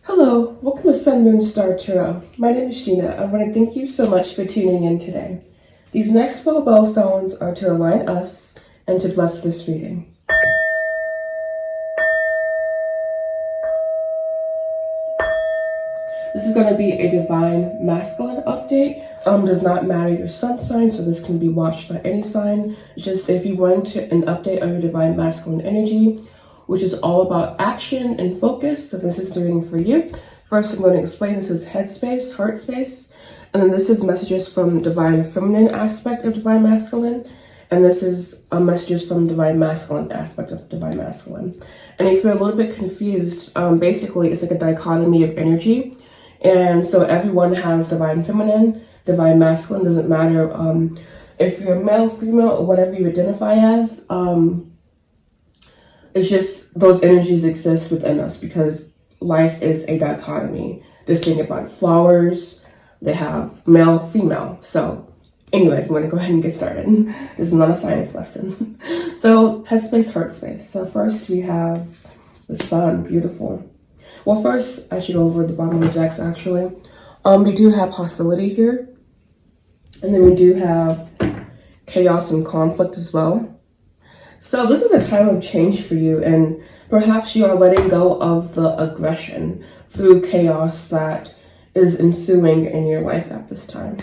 Hello, welcome to Sun Moon Star Tarot. My name is Gina. I want to thank you so much for tuning in today. These next 12 bell sounds are to align us and to bless this reading. This is going to be a divine masculine update. Does not matter your sun sign, so this can be watched by any sign. It's just if you want an update on your divine masculine energy, which is all about action and focus, that this is the reading for you. First, I'm going to explain this is head space, heart space, and then this is messages from the divine feminine aspect of divine masculine, and this is messages from divine masculine aspect of divine masculine. And if you're a little bit confused, basically it's like a dichotomy of energy, and so everyone has divine feminine, divine masculine, doesn't matter if you're male, female, or whatever you identify as. It's just those energies exist within us because life is a dichotomy. Just think about flowers, they have male, female. So anyways, I'm going to go ahead and get started. This is not a science lesson. So headspace, heart space. So first we have the sun, beautiful. Well, first I should go over the bottom of the decks actually. We do have hostility here. And then we do have chaos and conflict as well. So this is a time of change for you, and perhaps you are letting go of the aggression through chaos that is ensuing in your life at this time.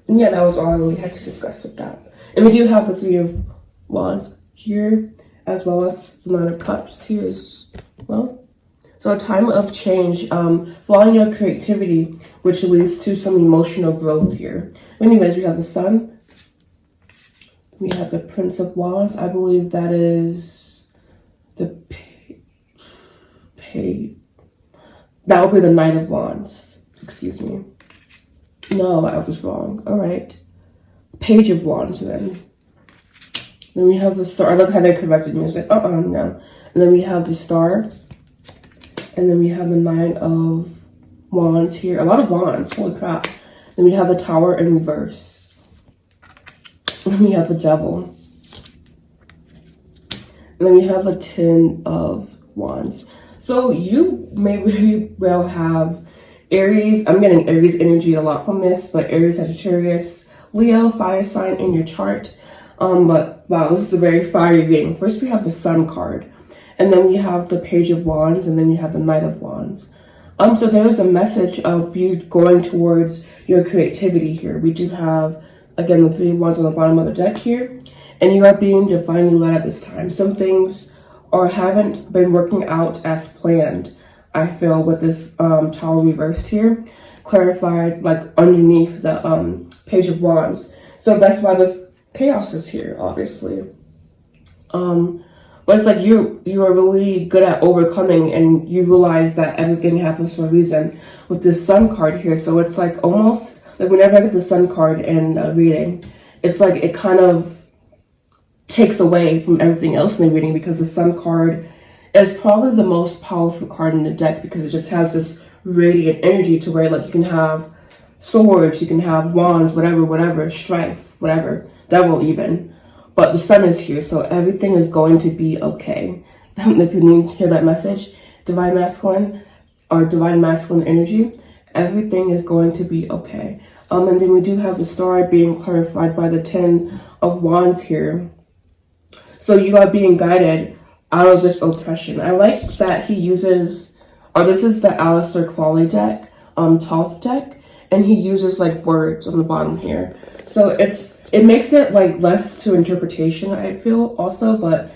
And yeah, that was all I really had to discuss with that. And we do have the Three of Wands here, as well as the Nine of Cups here as well. So a time of change, following your creativity, which leads to some emotional growth here. Anyways, we have the Sun. We have the Prince of Wands. I believe that is the that would be the Knight of Wands. Excuse me. No, I was wrong. All right. Page of Wands then. Then we have the Star. I look how they corrected me. It's like, no. And then we have the Star. And then we have the Nine of Wands here. A lot of wands. Holy crap. Then we have the Tower in reverse. And then we have the Devil. And then we have a Ten of Wands. So you may very well have Aries. I'm getting Aries energy a lot from this, but Aries, Sagittarius, Leo, fire sign in your chart. But wow, this is a very fiery reading. First we have the Sun card. And then we have the Page of Wands. And then we have the Knight of Wands. So there is a message of you going towards your creativity here. We do have, again, the Three of Wands on the bottom of the deck here. And you are being divinely led at this time. Some things haven't been working out as planned, I feel, with this Tower reversed here. Clarified, like, underneath the Page of Wands. So that's why this chaos is here, obviously. But it's like you are really good at overcoming, and you realize that everything happens for a reason with this Sun card here. So it's like almost like whenever I get the Sun card in a reading, it's like it kind of takes away from everything else in the reading, because the Sun card is probably the most powerful card in the deck, because it just has this radiant energy to where, like, you can have swords, you can have wands, whatever, strife, whatever, devil even. But the Sun is here, so everything is going to be okay. If you need to hear that message, divine masculine or divine masculine energy, everything is going to be okay. And then we do have the Star being clarified by the Ten of Wands here. So you are being guided out of this oppression. I like that he uses, or this is the Aleister Crowley deck, Thoth deck, and he uses like words on the bottom here. So it makes it like less to interpretation, I feel, also, but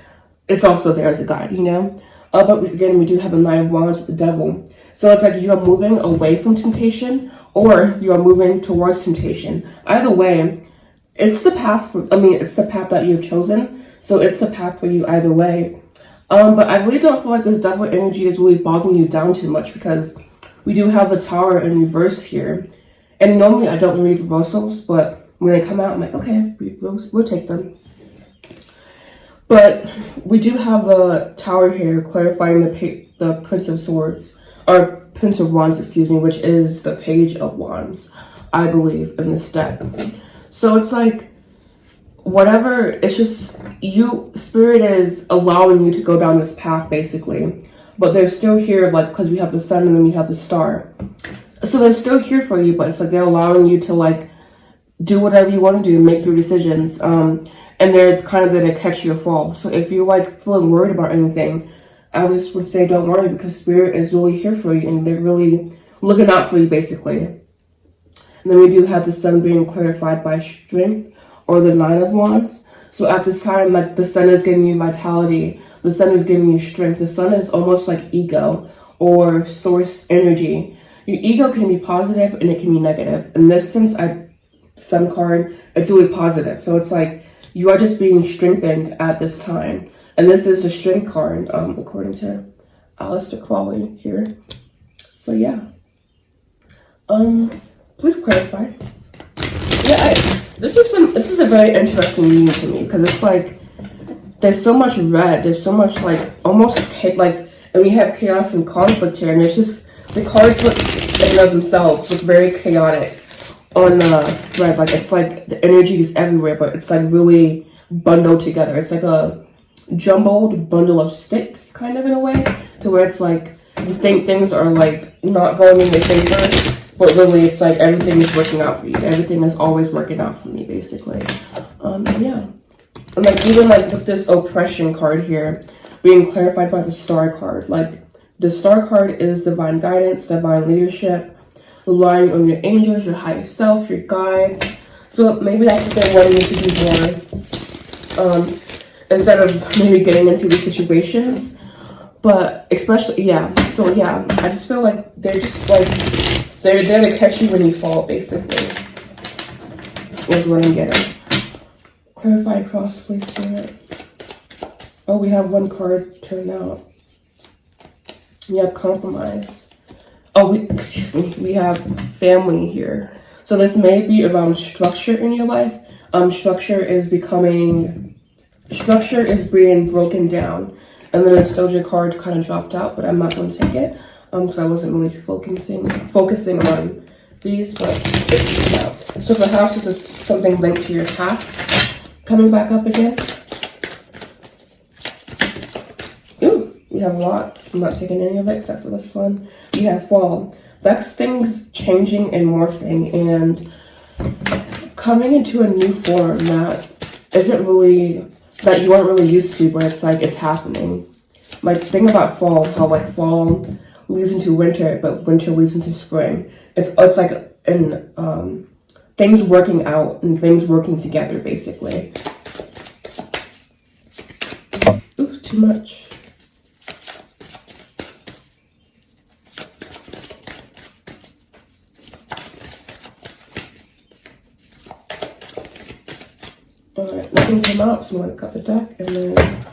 it's also there as a guide, you know? But again, we do have a Knight of Wands with the Devil. So it's like you are moving away from temptation, or you are moving towards temptation. Either way, it's the path it's the path that you've chosen. So it's the path for you either way. But I really don't feel like this Devil energy is really bogging you down too much, because we do have the Tower in reverse here. And normally I don't read reversals, but when they come out, I'm like, okay, we'll take them. But we do have the Tower here clarifying the Prince of Swords, or Prince of Wands, excuse me, which is the Page of Wands, I believe, in this deck. So it's like, whatever, it's just, Spirit is allowing you to go down this path, basically. but they're still here, like, because we have the sun and then we have the star. So they're still here for you, but it's like they're allowing you to, like, do whatever you want to do, make your decisions. And they're kind of there to catch your fall. So if you're, like, feeling worried about anything, I just would say don't worry, because Spirit is really here for you and they're really looking out for you, basically. And then we do have the sun being clarified by strength, or the 9 of Wands. So at this time, like, the sun is giving you vitality. The sun is giving you strength. The sun is almost like ego or source energy. Your ego can be positive and it can be negative. In this sense, sun card, it's really positive. So it's like you are just being strengthened at this time. And this is the strength card, according to Aleister Crowley here. So yeah. Please clarify. Yeah, this is a very interesting reading to me, because it's like there's so much red, there's so much, like, almost like, and we have chaos and conflict here, and it's just the cards look in and of themselves look very chaotic on the spread. Like, it's like the energy is everywhere, but it's like really bundled together. It's like a jumbled bundle of sticks, kind of, in a way, to where it's like you think things are, like, not going in your favor, but really it's like everything is working out for you. Everything is always working out for me, basically. Yeah. And, like, even, like, with this oppression card here being clarified by the star card, like, the star card is divine guidance, divine leadership, relying on your angels, your higher self, your guides. So maybe that's what they're wanting you to do more, instead of maybe getting into these situations. But especially, yeah. So yeah, I just feel like they're just like, they're there to catch you when you fall, basically, is what I'm getting. Clarify cross, please, Spirit. Oh, we have one card turned out. We have compromise. Oh, excuse me. We have family here. So this may be around structure in your life. Structure is being broken down. And then the Doja card kind of dropped out, but I'm not going to take it because I wasn't really focusing on these. But yeah. So perhaps this is something linked to your past coming back up again. Ooh, we have a lot. I'm not taking any of it except for this one. We have fall. That's things changing and morphing and coming into a new form that isn't really, that you aren't really used to, but it's like it's happening. Like, think about fall, how like fall leads into winter, but winter leads into spring. It's like in things working out and things working together, basically. Ooh, too much. Alright, nothing came out, so I'm going to cut the deck, and then,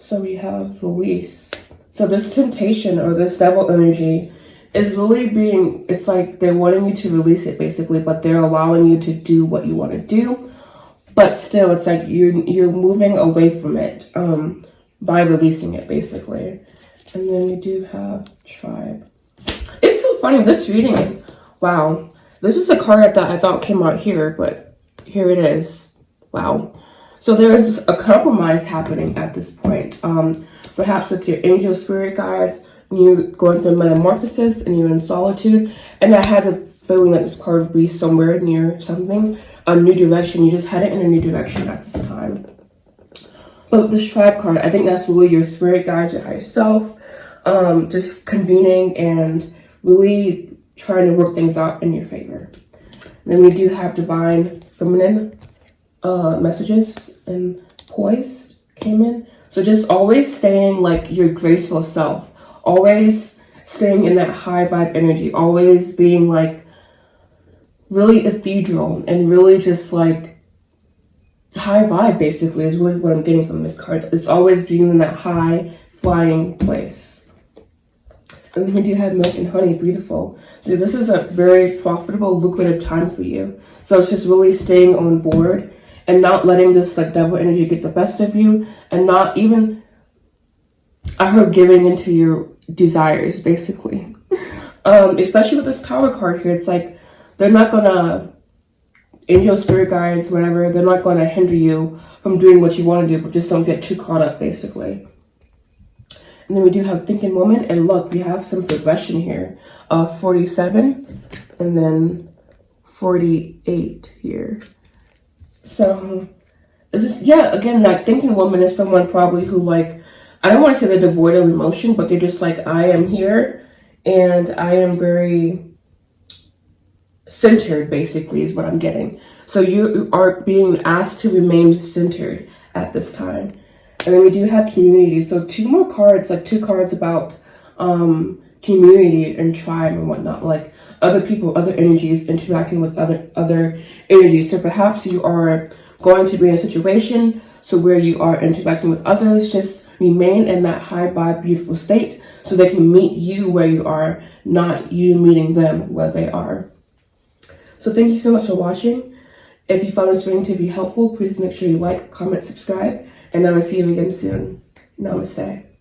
so we have release. So this temptation or this devil energy is really being, it's like they're wanting you to release it, basically, but they're allowing you to do what you want to do, but still, it's like you're moving away from it by releasing it, basically. And then we do have tribe. It's so funny, this reading is, wow, this is the card that I thought came out here, but here it is. Wow. So there is a compromise happening at this point. Perhaps with your angel spirit guides, you going through metamorphosis and you're in solitude. And I had the feeling that this card would be somewhere near something, a new direction. You just headed in a new direction at this time. But with this tribe card, I think that's really your spirit guides, your higher self, just convening and really trying to work things out in your favor. And then we do have divine feminine messages and poise came in. So just always staying like your graceful self, always staying in that high vibe energy, always being like really ethereal and really just like high vibe, basically, is really what I'm getting from this card. It's always being in that high flying place. And then we do have milk and honey, beautiful. So this is a very profitable, lucrative time for you. So it's just really staying on board and not letting this like devil energy get the best of you, and not even, I heard, giving into your desires, basically. Especially with this Tower card here, it's like they're not gonna, angel spirit guides, whatever, they're not gonna hinder you from doing what you want to do, but just don't get too caught up, basically. And then we do have thinking woman, and look, we have some progression here. 47 and then 48 here. So is this, yeah, again, that thinking woman is someone probably who, like, I don't want to say they're devoid of emotion, but they're just like, I am here and I am very centered, basically, is what I'm getting. So you are being asked to remain centered at this time. And then we do have community. So two more cards, like two cards about community and tribe and whatnot, like other people, other energies interacting with other energies. So perhaps you are going to be in a situation so where you are interacting with others, just remain in that high vibe, beautiful state so they can meet you where you are, not you meeting them where they are. So thank you so much for watching. If you found this reading to be helpful, please make sure you like, comment, subscribe, and I will see you again soon. Namaste.